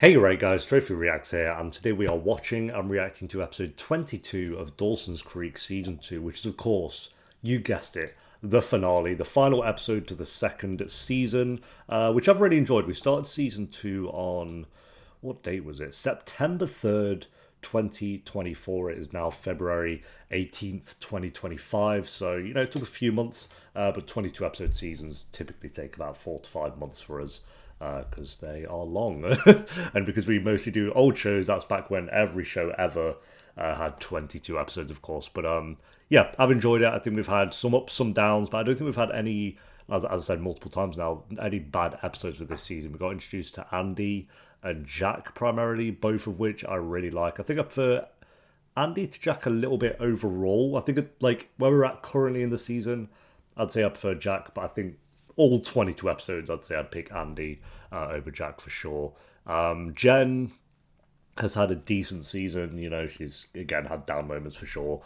Hey right guys, Trophy Reacts here, and today we are watching and reacting to episode 22 of Dawson's Creek Season 2, which is of course, you guessed it, the finale, the final episode to the second season, which I've really enjoyed. We started Season 2 on, what date was it? September 3rd, 2024. It is now February 18th, 2025, so, it took a few months, but 22 episode seasons typically take about 4 to 5 months for us because they are long. And because we mostly do old shows, that's back when every show ever had 22 episodes, of course. But yeah, I've enjoyed it. I think we've had some ups, some downs, but I don't think we've had any, as I said multiple times now, any bad episodes with this season. We got introduced to Andie and Jack primarily, both of which I really like. I think I prefer Andie to Jack a little bit overall. I think like where we're at currently in the season, I'd say I prefer Jack, but I think all 22 episodes, I'd say I'd pick Andie over Jack for sure. Jen has had a decent season. She's, again, had down moments for sure.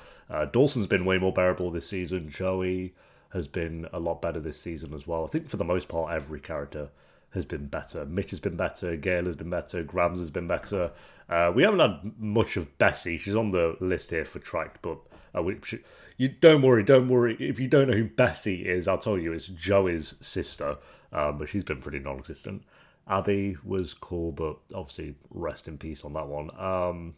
Dawson's been way more bearable this season. Joey has been a lot better this season as well. I think for the most part, every character has been better. Mitch has been better. Gail has been better. Grams has been better. We haven't had much of Bessie. She's on the list here for tracked, but you don't worry. If you don't know who Bessie is, I'll tell you. It's Joey's sister, but she's been pretty non-existent. Abby was cool, but obviously rest in peace on that one.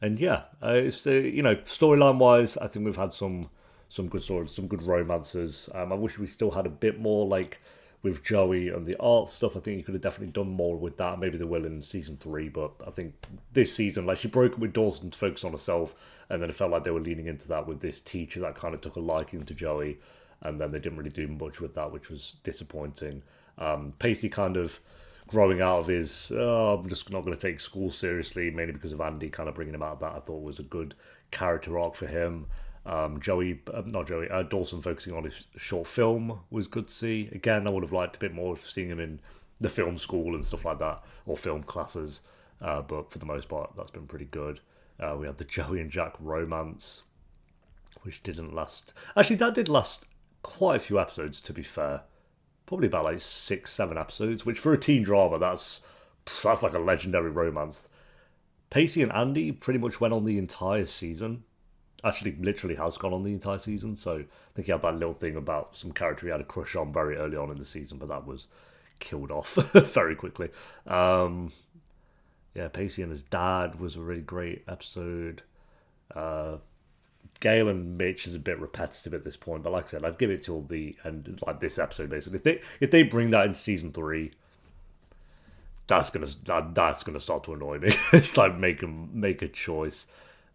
And yeah, it's storyline wise, I think we've had some good stories, some good romances. I wish we still had a bit more like with Joey and the art stuff. I think you could have definitely done more with that. Maybe they will in season 3, but I think this season, like, she broke up with Dawson to focus on herself, and then it felt like they were leaning into that with this teacher that kind of took a liking to Joey, and then they didn't really do much with that, which was disappointing. Pacey kind of growing out of his, I'm just not going to take school seriously, mainly because of Andie kind of bringing him out of that, I thought was a good character arc for him. Dawson focusing on his short film was good to see. Again, I would have liked a bit more of seeing him in the film school and stuff like that, or film classes. But for the most part, that's been pretty good. We had the Joey and Jack romance, which didn't last. Actually, that did last quite a few episodes, to be fair. Probably about like 6-7 episodes, which for a teen drama, that's like a legendary romance. Pacey and Andie pretty much went on the entire season. Actually, literally has gone on the entire season. So I think he had that little thing about some character he had a crush on very early on in the season, but that was killed off very quickly. Yeah, Pacey and his dad was a really great episode. Gail and Mitch is a bit repetitive at this point, but like I said, I'd give it till the end, like this episode basically. If they bring that in season 3, that's gonna start to annoy me. It's like make a choice.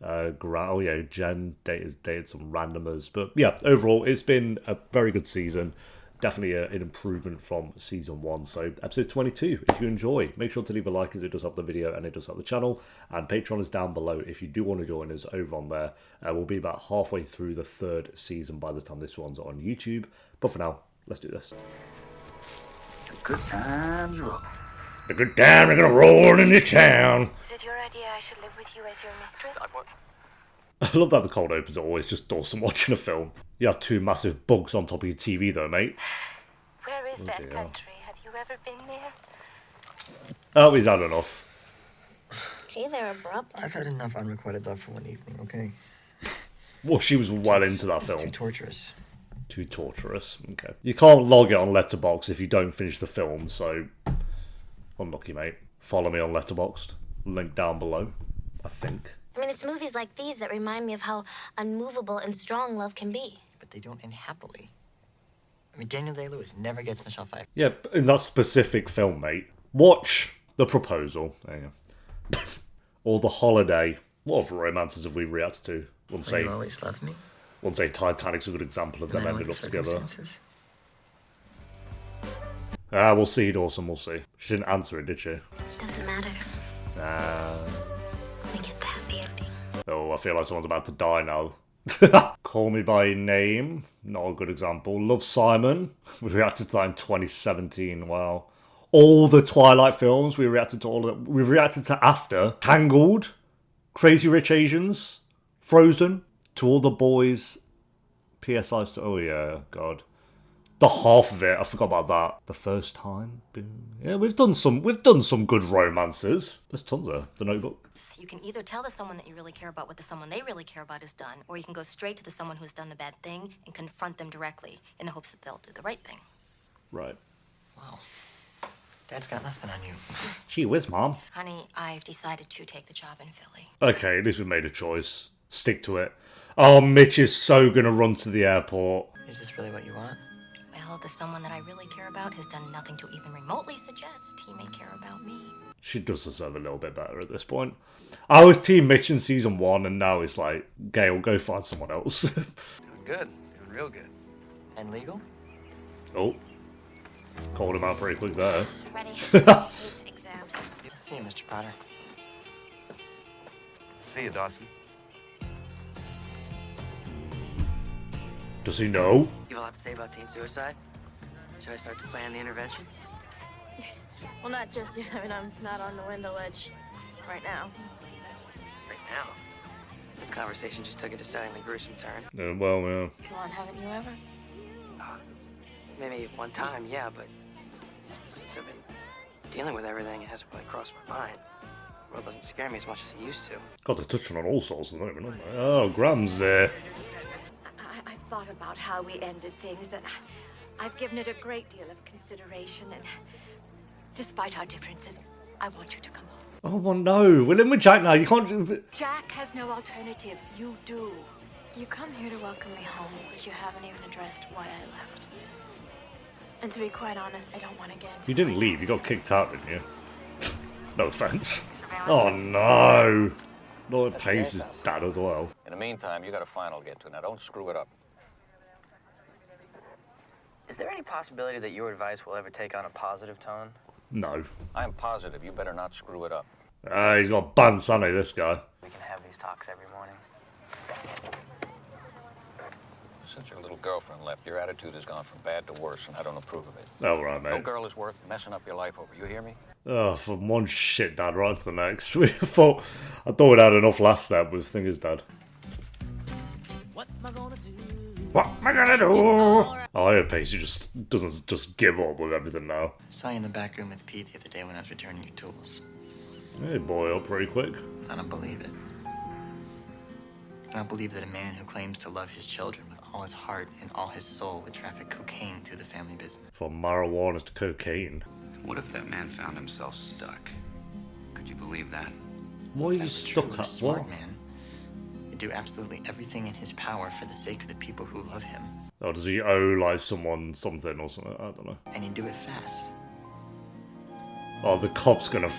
Jen dated some randomers, but yeah, overall it's been a very good season. Definitely an improvement from season 1. So episode 22, if you enjoy, make sure to leave a like, as it does help the video and it does help the channel. And Patreon is down below if you do want to join us over on there. We'll be about halfway through the 3rd season by the time this one's on YouTube. But for now, let's do this. The good times roll. The good times are gonna roll in this town. Is it your idea I should live with you as your mistress? I love that the cold opens are always just Dawson watching a film. You have 2 massive bugs on top of your TV though, mate. Where is that country? Have you ever been there? Oh, he's had enough. Hey there, abrupt. I've had enough unrequited love for one evening, okay? Well, she was well into that film. Too torturous. Too torturous. Okay. You can't log it on Letterboxd if you don't finish the film, so unlucky, mate. Follow me on Letterboxd. Link down below, I think. I mean, it's movies like these that remind me of how unmovable and strong love can be. But they don't end happily. I mean, Daniel Day-Lewis never gets Michelle Pfeiffer. Yeah, in that specific film, mate. Watch The Proposal. There you go. Or The Holiday. What other romances have we reacted to? Wouldn't say, You always loved me. wouldn't say Titanic's a good example of them ending up together. We'll see, Dawson, we'll see. She didn't answer it, did she? Doesn't matter. We get the happy ending. Oh, I feel like someone's about to die now. Call Me By Name, not a good example. Love, Simon, we reacted to that in 2017, wow. All the Twilight films, we reacted to all of them. We reacted to after. Tangled, Crazy Rich Asians, Frozen, To All the Boys, PSI, oh yeah, God. the half of it. I forgot about that. The first time. Boom. Yeah, we've done some good romances. There's tons of The Notebook. You can either tell the someone that you really care about what the someone they really care about has done, or you can go straight to the someone who's done the bad thing and confront them directly in the hopes that they'll do the right thing. Right. Wow. Dad's got nothing on you. Gee whiz, Mom. Honey, I've decided to take the job in Philly. Okay, at least we made a choice. Stick to it. Oh, Mitch is so gonna run to the airport. Is this really what you want? Well, the someone that I really care about has done nothing to even remotely suggest he may care about me. She does deserve a little bit better at this point. I was Team Mitch in season 1, and now it's like, Gail, go find someone else. Doing good. Doing real good. And legal? Oh. Called him out pretty quick there. Ready? Hate exams. See you, Mr. Potter. See you, Dawson. Does he know? You have a lot to say about teen suicide? Should I start to plan the intervention? Well, not just yet. I mean, I'm not on the window ledge right now. Right now? This conversation just took a decidedly gruesome turn. Well, yeah. Come on, haven't you ever? Maybe one time, yeah, but since I've been dealing with everything, it hasn't really crossed my mind. The world doesn't scare me as much as it used to. God, they're touching on all sorts at the moment, aren't they? Oh, Graham's there. I've thought about how we ended things, and I've given it a great deal of consideration, and despite our differences, I want you to come home. Oh, well, no. We're in with Jack now. You can't... Jack has no alternative. You do. You come here to welcome me home, but you haven't even addressed why I left. And to be quite honest, I don't want to get into You didn't leave. You got kicked out, didn't you? No offense. Oh, no. Lord Pacey's dad as well. In the meantime, you got a final to get to. Now, don't screw it up. Is there any possibility that your advice will ever take on a positive tone? No. I'm positive you better not screw it up. He's got banned Sunday, this guy. We can have these talks every morning. Since your little girlfriend left, your attitude has gone from bad to worse, and I don't approve of it. Oh, right, mate. No girl is worth messing up your life over. You hear me? Oh, from one shit dad right to the next. I thought we'd had enough last step with Thinger's dad. What am I gonna do? What am I gonna do? Oh, I hope Pacey just doesn't just give up with everything now. Saw you in the back room with Pete the other day when I was returning your tools. Hey, boy, up pretty quick. I don't believe it. I don't believe that a man who claims to love his children with all his heart and all his soul would traffic cocaine through the family business. From marijuana to cocaine. What if that man found himself stuck? Could you believe that? What are you That was stuck true, at? smart What? man. He'd do absolutely everything in his power for the sake of the people who love him. Or does he owe, like, someone something or something? I don't know. And he'd do it fast. Oh, the cop's gonna...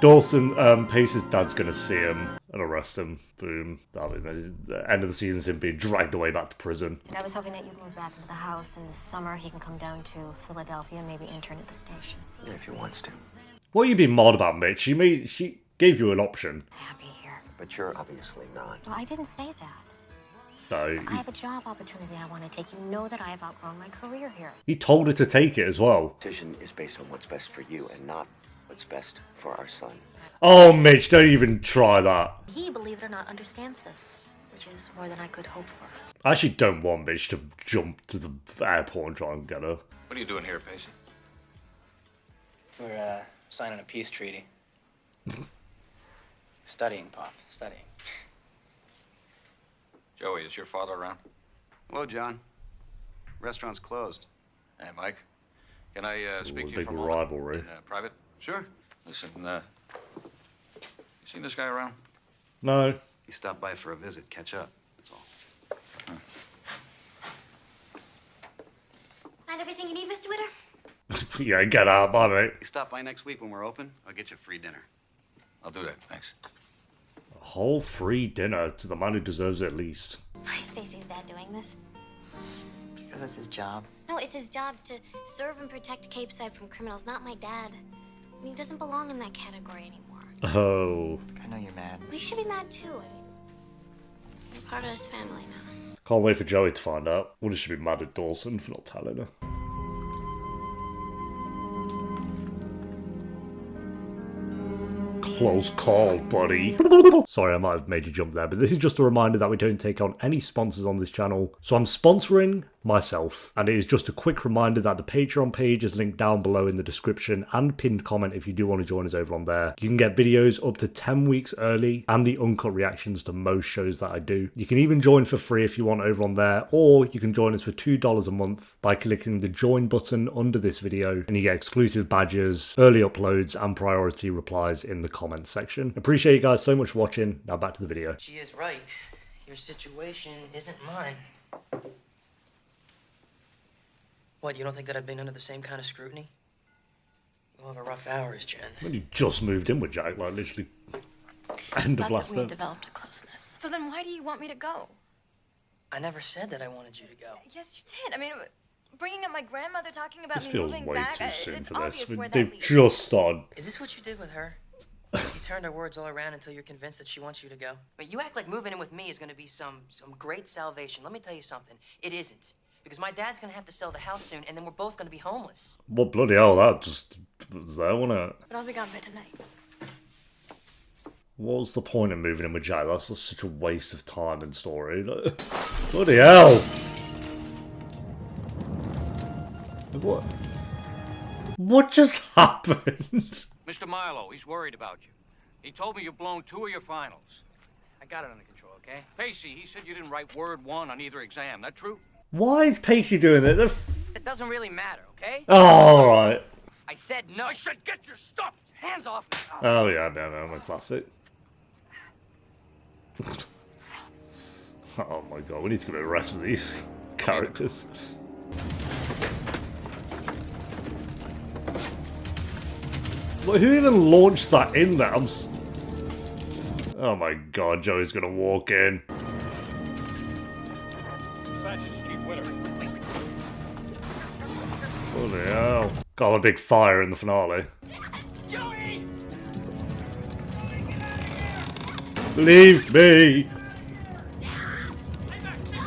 Dawson, Pacey's dad's gonna see him and arrest him. Boom. The end of the season's him being dragged away back to prison. I was hoping that you'd move back into the house, and this summer he can come down to Philadelphia and maybe intern at the station. If he wants to. What are you being mad about, Mitch? She gave you an option. He's happy here. But you're obviously not. Well, I didn't say that. No, I have a job opportunity I want to take. You know that I have outgrown my career here. he told her to take it as well. Decision is based on what's best for you and not what's best for our son. Oh, Mitch, don't even try that. He, believe it or not, understands this, which is more than I could hope for. I actually don't want Mitch to jump to the airport and try and get her. What are you doing here, Pacey? We're, signing a peace treaty. Studying, Pop. Studying. Joey, is your father around? Hello, John. Restaurant's closed. Hey, Mike. Can I speak to you Big for a moment? rivalry. In private? Sure. Listen, you seen this guy around? No. He stopped by for a visit. Catch up. That's all. Find everything you need, Mr. Witter? Yeah, get out, bye, mate. He stopped by next week when we're open. I'll get you free dinner. I'll do that, thanks. A whole free dinner to the man who deserves it at least. Why is Pacey's dad doing this? Because that's his job. No, it's his job to serve and protect Capeside from criminals, not my dad. I mean, he doesn't belong in that category anymore. Oh. I know you're mad. We should be mad too. I mean, you're part of his family now. Can't wait for Joey to find out. Woody should be mad at Dawson for not telling her. Close call, buddy. Sorry, I might have made you jump there, but this is just a reminder that we don't take on any sponsors on this channel. So I'm sponsoring myself. And it is just a quick reminder that the Patreon page is linked down below in the description and pinned comment if you do want to join us over on there. You can get videos up to 10 weeks early and the uncut reactions to most shows that I do. You can even join for free if you want over on there, or you can join us for $2 a month by clicking the join button under this video, and you get exclusive badges, early uploads and priority replies in the comments section. Appreciate you guys so much for watching. Now back to the video. She is right. Your situation isn't mine. What, you don't think that I've been under the same kind of scrutiny? We'll have a rough hours, Jen. When you just moved in with Jack, like literally end of last we night. developed a closeness. So then why do you want me to go? I never said that I wanted you to go. Yes, you did. I mean, bringing up my grandmother, talking about This me feels moving way back, too soon it's for this. obvious where that They've leads. just started. Is this what you did with her? You turned her words all around until you're convinced that she wants you to go? But you act like moving in with me is going to be some great salvation. Let me tell you something. It isn't. Because my dad's going to have to sell the house soon, and then we're both going to be homeless. Well, bloody hell, that just was there, wasn't it? But I'll be gone by tonight. What was the point of moving in with Jack? That's just such a waste of time and story. Bloody hell! What? What just happened? Mr. Milo, he's worried about you. He told me you've blown 2 of your finals. I got it under control, okay? Pacey, he said you didn't write word 1 on either exam. That true? Why is Pacey doing it? It doesn't really matter, okay? Oh, alright. I said no. I said get your stuff! Hands off me. Oh, yeah, no, my classic. Oh my god, we need to get a rest of these characters. Well, who even launched that in there? Oh my god, Joey's gonna walk in. That's Chief Witter. Holy hell. Got a big fire in the finale. Joey! Leave me!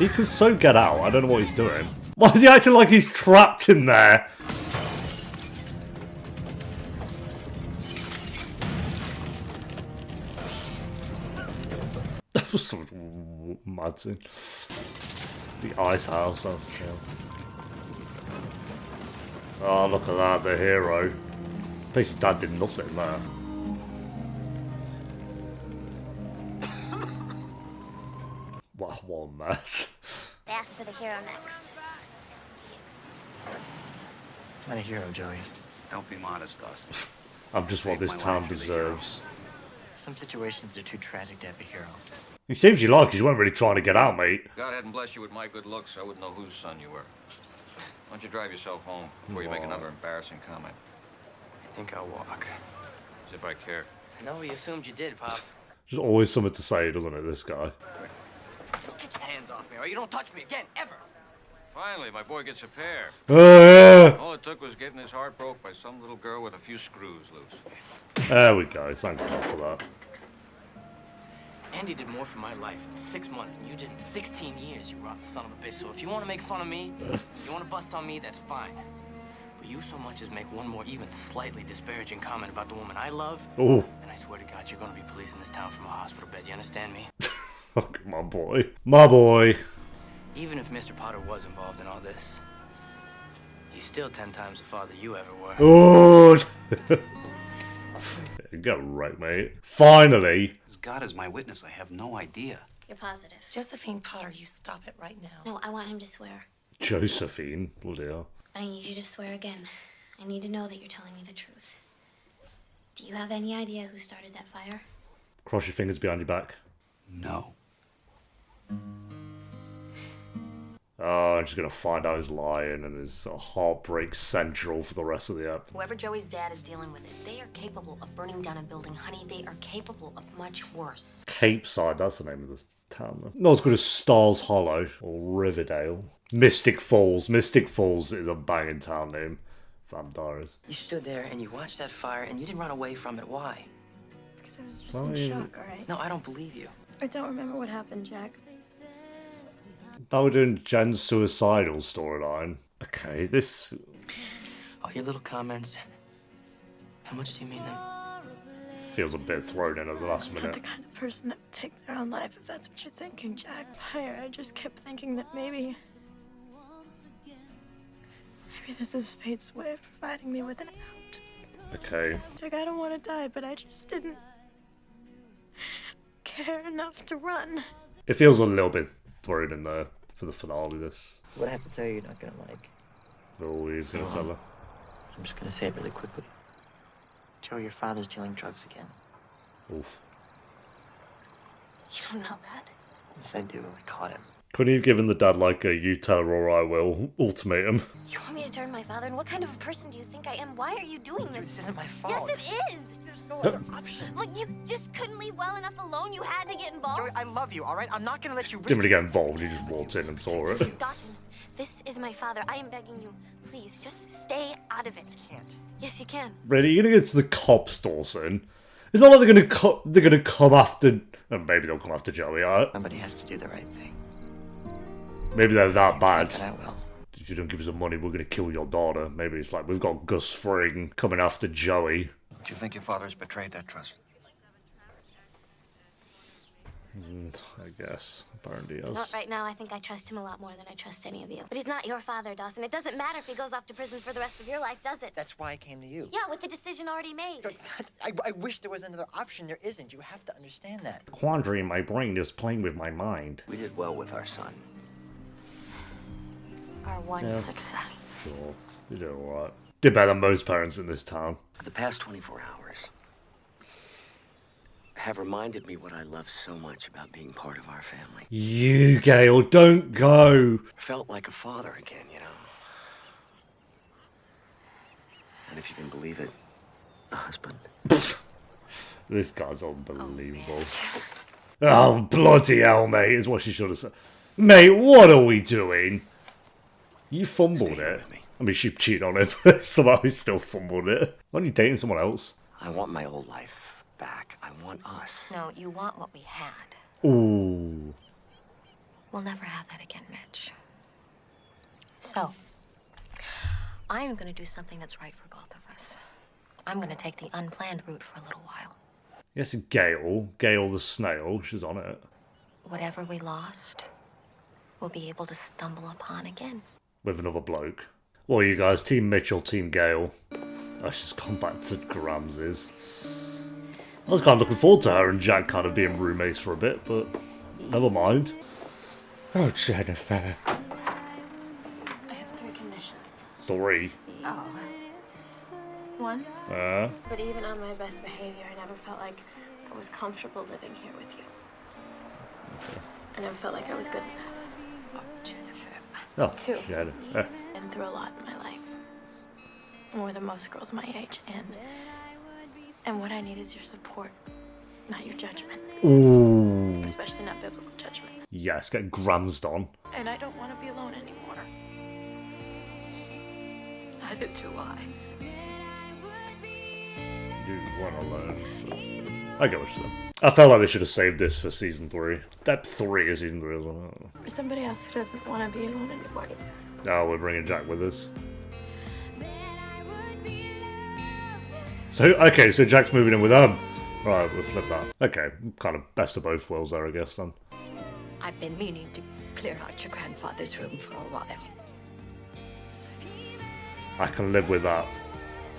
He can so get out, I don't know what he's doing. Why is he acting like he's trapped in there? That was so mad scene. The ice house, that's yeah. Oh, look at that, the hero. Pacey's dad did nothing there. Wow, what a mess. They asked for the hero next. Not a hero, Joey. Don't be modest, Dawson. I'm just what Saved this my town life for the deserves. Some situations are too tragic to have a hero. It seems you like it, you weren't really trying to get out, mate. God hadn't blessed you with my good looks, I wouldn't know whose son you were. Why don't you drive yourself home before you make another embarrassing comment? I think I'll walk. As if I care. No, we assumed you did, Pop. There's always something to say, doesn't it, this guy? Get your hands off me, or you don't touch me again, ever. Finally, my boy gets a pair. Oh, yeah! All it took was getting his heart broke by some little girl with a few screws loose. There we go, thank God for that. Andie did more for my life in 6 months than you did in 16 years, you rotten son of a bitch. So if you want to make fun of me, you want to bust on me, that's fine. But you so much as make one more even slightly disparaging comment about the woman I love, Oh. and I swear to God, you're going to be policing this town from a hospital bed. You understand me? Fuck, my boy. My boy. Even if Mr. Potter was involved in all this, he's still 10 times the father you ever were. Oh! Get right, mate. Finally. As God is my witness, I have no idea. You're positive. Josephine Potter, you stop it right now. No, I want him to swear. Josephine. Bloody hell. But I need you to swear again. I need to know that you're telling me the truth. Do you have any idea who started that fire? Cross your fingers behind your back. No. Oh, I'm just gonna find out he's lying and is heartbreak central for the rest of the app. Whoever Joey's dad is dealing with it, they are capable of burning down a building. Honey, they are capable of much worse. Capeside, that's the name of this town, though. Not as good as Stars Hollow or Riverdale. Mystic Falls. Mystic Falls is a banging town name. Vampires. You stood there and you watched that fire and you didn't run away from it. Why? Because I was just in shock, all right? No, I don't believe you. I don't remember what happened, Jack. Now we're doing Jen's suicidal storyline. Okay, this... All your little comments. How much do you mean them? feels a bit thrown in at the last I'm not minute. the kind of person that would take their own life, if that's what you're thinking, Jack. I just kept thinking that maybe Maybe this is fate's way of providing me with an out. Okay. Like, I don't want to die, but I just didn't care enough to run. It feels a little bit thrown in there for the finale, this. What I have to tell you, you're not gonna like. Oh, he's gonna tell her. I'm just gonna say it really quickly. Joe, your father's dealing drugs again. Oof. You don't know that. Yes, I do. I caught him. Couldn't you have given the dad like a "you tell her or I will" ultimatum? You want me to turn my father? And what kind of a person do you think I am? Why are you doing this? This isn't my fault. Yes, it is. There's no other option. Like, you just couldn't leave well enough alone. You had to get involved. Joey, I love you, all right? I'm not gonna let you risk. Didn't really get involved, he just walked in and saw it. Dawson, this is my father. I am begging you. Please, just stay out of it. I can't. Yes, you can. Really? You're gonna go to the cops, Dawson? It's not like they're gonna come after... maybe they'll come after Joey, alright? Somebody has to do the right thing. Maybe they're that bad. And I will. If you don't give us the money, we're gonna kill your daughter. Maybe it's like, we've got Gus Fring coming after Joey. Do you think your father's betrayed that trust? I guess. Apparently Not yes. right now. I think I trust him a lot more than I trust any of you. But he's not your father, Dawson. It doesn't matter if he goes off to prison for the rest of your life, does it? That's why I came to you. Yeah, with the decision already made. I wish there was another option. There isn't. You have to understand that. The quandary in my brain is playing with my mind. We did well with our son. Our one success. Sure. You did alright. Did better than most parents in this town. The past 24 hours have reminded me what I love so much about being part of our family. You, Gail, don't go! Felt like a father again, you know. And if you can believe it, a husband. This guy's unbelievable. Oh, bloody hell, mate, is what she should have said. Mate, what are we doing? You fumbled it. I mean, she cheated on him, but somehow he still fumbled it. Why aren't you dating someone else? I want my old life back. I want us. No, you want what we had. Ooh. We'll never have that again, Mitch. So, I'm gonna do something that's right for both of us. I'm gonna take the unplanned route for a little while. Yes, Gail. Gail the snail. She's on it. Whatever we lost, we'll be able to stumble upon again. With another bloke. What are you guys? Team Mitch or Team Gail? Oh, she's gone back to Grams's. I was kind of looking forward to her and Jack kind of being roommates for a bit, but never mind. Oh, Jennifer. I have 3 conditions. 3. Oh. 1. But even on my best behavior, I never felt like I was comfortable living here with you. Okay. I never felt like I was good enough. Oh, 2. Jennifer. I've been through a lot in my life. More than most girls my age, and what I need is your support, not your judgment. Ooh. Especially not biblical judgment. Yes, get Gramsed on. And I don't want to be alone anymore. Neither do I. You want alone. I get what you're saying. I felt like they should have saved this for season 3. That 3 is season 3 as well. For somebody else who doesn't want to be alone anymore. Oh, we're bringing Jack with us. So, okay, so Jack's moving in with them. Right, we'll flip that. Okay, kind of best of both worlds there, I guess, then. I've been meaning to clear out your grandfather's room for a while. I can live with that.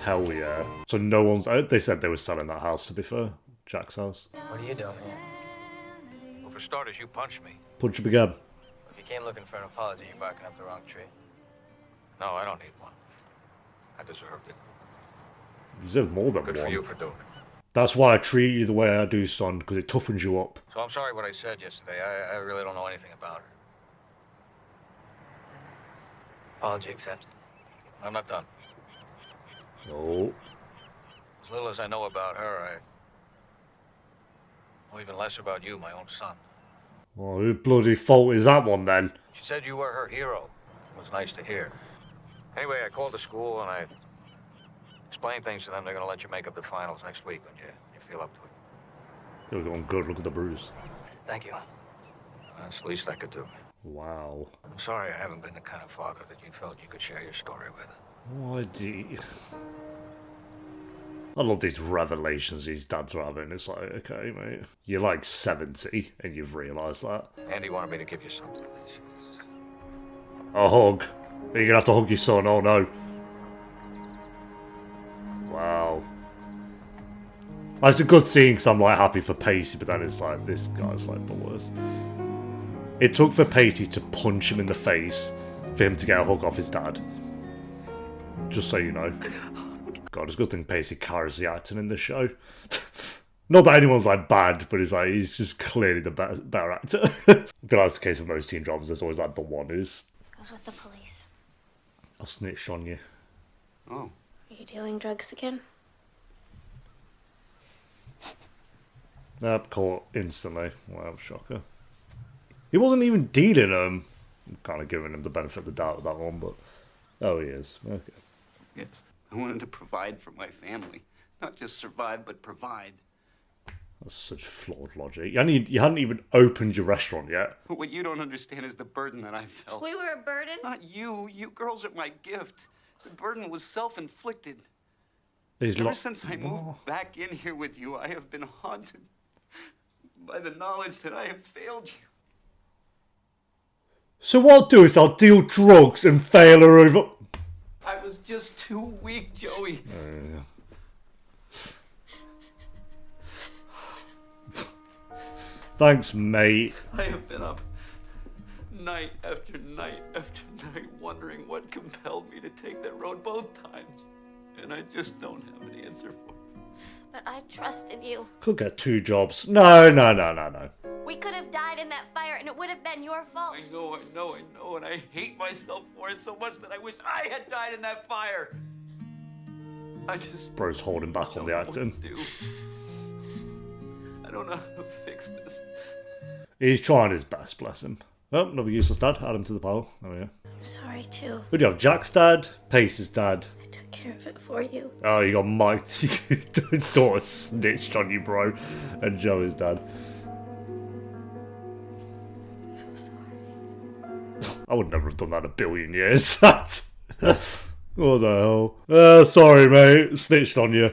Hell yeah. So no one's... They said they were selling that house, to be fair. Jack's house. What are you doing here? Well, for starters, you punched me. Punch him again. If you came looking for an apology, you're barking up the wrong tree. No, I don't need one. I deserved it. You deserve more than Good one. for you for doing it. That's why I treat you the way I do, son, because it toughens you up. So I'm sorry what I said yesterday. I really don't know anything about her. Apology accepted. I'm not done. No. As little as I know about her, I know even less about you, my own son. Well, whose bloody fault is that one, then? She said you were her hero. It was nice to hear. Anyway, I called the school and I explained things to them. They're going to let you make up the finals next week when you feel up to it. You're going good. Look at the bruise. Thank you. That's the least I could do. Wow. I'm sorry I haven't been the kind of father that you felt you could share your story with. Why do you... I love these revelations these dads are having. It's like, okay, mate, you're like 70 and you've realised that. Andie wanted me to give you something. A hug. You're gonna have to hug your son, oh no. Wow. It's a good scene because I'm like happy for Pacey, but then it's like, this guy's like the worst. It took for Pacey to punch him in the face for him to get a hug off his dad. Just so you know. God, it's a good thing Pacey carries the acting in this show. Not that anyone's like bad, but it's like he's just clearly the better actor. I feel like that's the case with most teen dramas. There's always like the one who's... I was with the police. I'll snitch on you. Oh. Are you dealing drugs again? Caught instantly. Wow, shocker. He wasn't even dealing them. I'm kind of giving him the benefit of the doubt with that one, but... Oh, he is. Okay. Yes. I wanted to provide for my family. Not just survive, but provide. That's such flawed logic. You hadn't even opened your restaurant yet. But what you don't understand is the burden that I felt. We were a burden? Not you. You girls are my gift. The burden was self-inflicted. Ever since I moved back in here with you, I have been haunted by the knowledge that I have failed you. So what I'll do is I'll deal drugs and fail her over... I was just too weak, Joey. Thanks, mate. I have been up night after night after night wondering what compelled me to take that road both times. And I just don't have an answer for it. But I trusted you. Could get 2 jobs. No. We could have died in that fire and it would have been your fault. I know, and I hate myself for it so much that I wish I had died in that fire. I just... Bro's holding back on the acting. I don't know how to fix this. He's trying his best, bless him. Oh, another useless dad. Add him to the pile. Oh, yeah. I'm sorry, too. Who do you have? Jack's dad? Pace's dad? I took care of it for you. Oh, you got Mike. Daughter snitched on you, bro. And Joey's dad. I'm so sorry. I would never have done that in a billion years. What the hell? Sorry, mate. Snitched on you.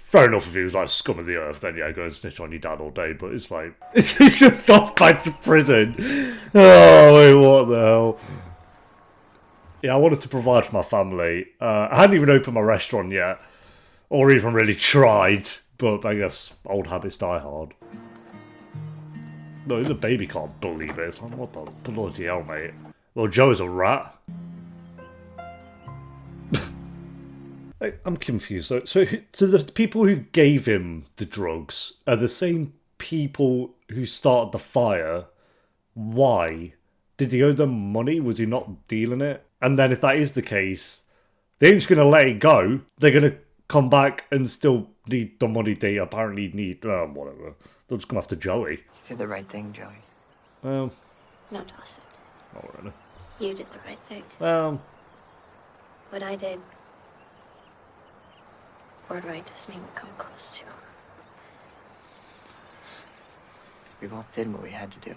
Fair enough if he was like scum of the earth, then yeah, go and snitch on your dad all day, but it's like, it's just off back to prison. Oh, wait, what the hell? Yeah, I wanted to provide for my family. I hadn't even opened my restaurant yet, or even really tried, but I guess old habits die hard. No, the baby can't believe it. It's like, what the bloody hell, mate? Well, Joe's a rat. I'm confused. So the people who gave him the drugs are the same people who started the fire. Why? Did he owe them money? Was he not dealing it? And then if that is the case, they ain't just going to let it go. They're going to come back and still need the money they apparently need. Whatever. They'll just come after Joey. You did the right thing, Joey. Well... No, Dawson. Not really. You did the right thing. Well... What I did... word right doesn't even come close to. We both did what we had to do.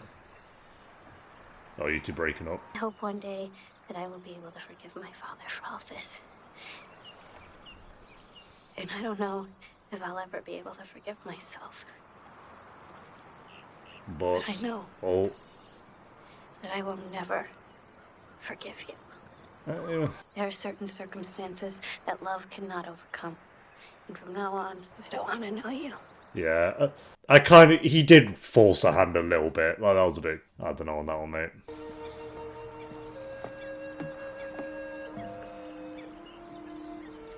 Oh, you two breaking up? I hope one day that I will be able to forgive my father for all this. And I don't know if I'll ever be able to forgive myself. But I know that I will never forgive you. Yeah. There are certain circumstances that love cannot overcome. And from now on, I don't want to know you. Yeah, he did force a hand a little bit. Like, that was a bit, I don't know on that one, mate.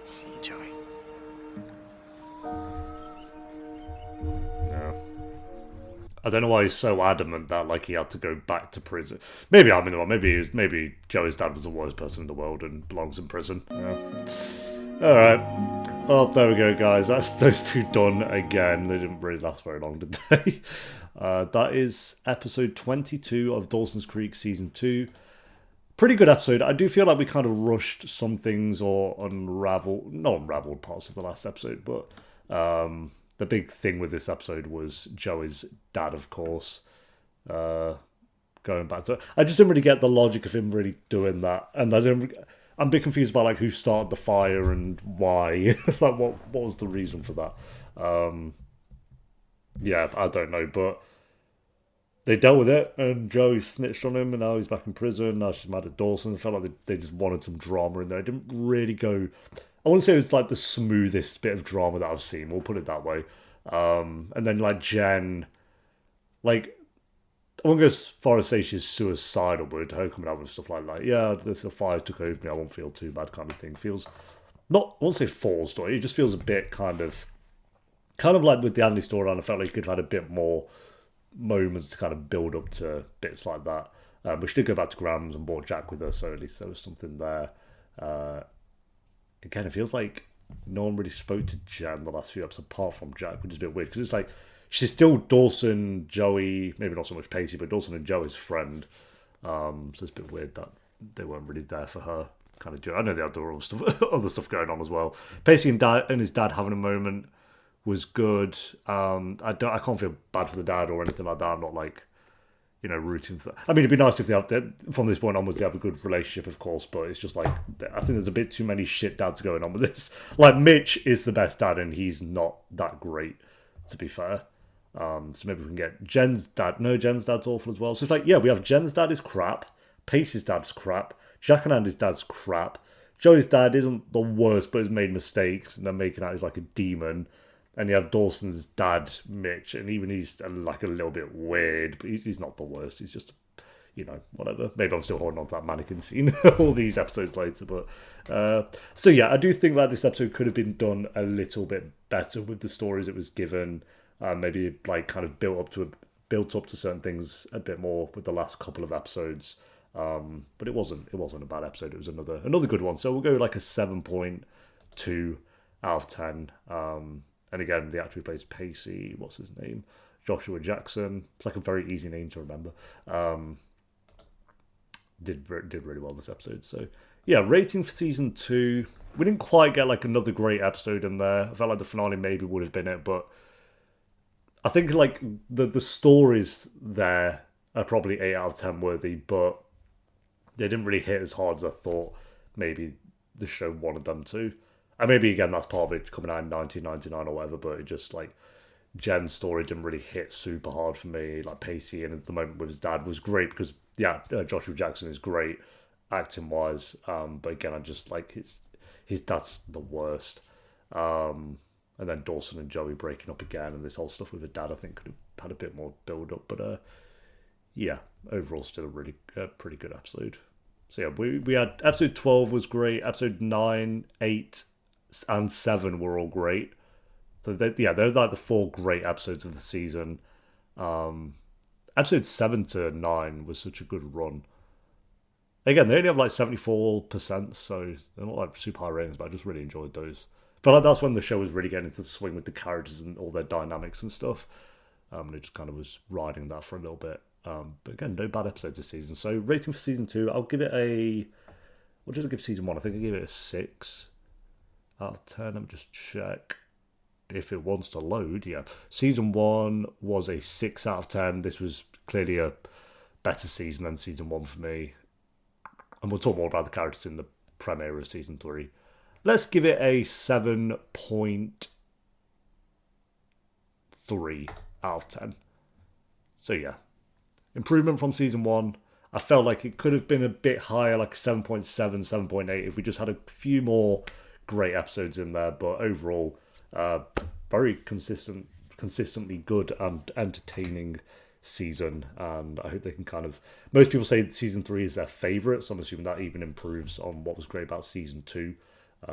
See you, Joey. Yeah. I don't know why he's so adamant that, like, he had to go back to prison. Maybe I'm in the wrong. Maybe Joey's dad was the worst person in the world and belongs in prison. Yeah. Alright. Well, there we go, guys. That's those two done again. They didn't really last very long, did they? That is episode 22 of Dawson's Creek Season 2. Pretty good episode. I do feel like we kind of rushed some things or not unraveled parts of the last episode, but the big thing with this episode was Joey's dad, of course. Going back to it. I just didn't really get the logic of him really doing that. And I'm a bit confused about like who started the fire and why. Like what was the reason for that? Yeah, I don't know, but they dealt with it, and Joey snitched on him, and now he's back in prison. Now she's mad at Dawson. It felt like they just wanted some drama in there. It didn't really go... I wouldn't say it was like the smoothest bit of drama that I've seen, we'll put it that way. And then like Jen, like, I won't go as far as say she's suicidal, but her coming out with stuff like yeah, the fire took over me, I won't feel too bad kind of thing. Feels, not, I won't say forced, or it just feels a bit kind of like with the Andie storyline, I felt like you could have had a bit more moments to kind of build up to bits like that. But she did go back to Grams and brought Jack with her, so at least there was something there. Again, it feels like no one really spoke to Jen the last few episodes apart from Jack, which is a bit weird because it's like she's still Dawson, Joey, maybe not so much Pacey, but Dawson and Joey's friend. So it's a bit weird that they weren't really there for her. Kind of, I know they had other stuff going on as well. Pacey and his dad having a moment was good. I can't feel bad for the dad or anything like that. I'm not like, you know, rooting for that. I mean, it'd be nice if they have, from this point onwards, they have a good relationship, of course, but it's just like, I think there's a bit too many shit dads going on with this. Like, Mitch is the best dad, and he's not that great, to be fair. So maybe we can get Jen's dad. No, Jen's dad's awful as well. So it's like, yeah, we have Jen's dad is crap, Pacey's dad's crap, Jack and Andie's dad's crap, Joey's dad isn't the worst, but has made mistakes, and they're making out he's like a demon. And you have Dawson's dad, Mitch, and even he's like a little bit weird, but he's not the worst. He's just, you know, whatever. Maybe I'm still holding on to that mannequin scene all these episodes later. But so yeah, I do think that this episode could have been done a little bit better with the stories it was given. Maybe like kind of built up to certain things a bit more with the last couple of episodes. But it wasn't a bad episode. It was another good one. So we'll go like a 7.2 out of 10. And again, the actor who plays Pacey, what's his name? Joshua Jackson. It's like a very easy name to remember. Did really well this episode. So yeah, rating for season 2. We didn't quite get like another great episode in there. I felt like the finale maybe would have been it, but I think like the stories there are probably 8 out of 10 worthy, but they didn't really hit as hard as I thought maybe the show wanted them to. And maybe, again, that's part of it coming out in 1999 or whatever, but it just, like, Jen's story didn't really hit super hard for me. Like, Pacey, and at the moment with his dad was great because, yeah, Joshua Jackson is great acting-wise. But, again, I just, like, his dad's the worst. And then Dawson and Joey breaking up again, and this whole stuff with the dad, I think, could have had a bit more build-up. But, yeah, overall, still a really pretty good episode. So, yeah, we had episode 12 was great. Episode 9, 8... and 7 were all great. So they're like the 4 great episodes of the season. Episode 7 to 9 was such a good run. Again, they only have like 74%, so they're not like super high ratings, but I just really enjoyed those. But like, that's when the show was really getting into the swing with the characters and all their dynamics and stuff. And it just kind of was riding that for a little bit. But again, no bad episodes this season. So rating for season 2, I'll give it a... What did I give season 1? I think I gave it a 6 out of 10. Let me just check if it wants to load. Yeah, season 1 was a 6 out of 10. This was clearly a better season than season 1 for me. And we'll talk more about the characters in the premiere of season 3. Let's give it a 7.3 out of 10. So yeah, improvement from season 1. I felt like it could have been a bit higher, like 7.7, 7.8, if we just had a few more great episodes in there. But overall, very consistently good and entertaining season. And I hope they can kind of... Most people say season 3 is their favourite, so I'm assuming that even improves on what was great about season 2.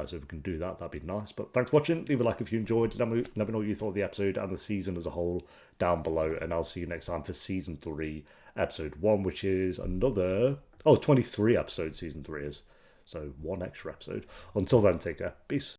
So if we can do that, that'd be nice. But thanks for watching. Leave a like if you enjoyed. Let me know what you thought of the episode and the season as a whole down below. And I'll see you next time for season 3, episode 1, which is another... 23 episodes season 3 is. So 1 extra episode. Until then, take care. Peace.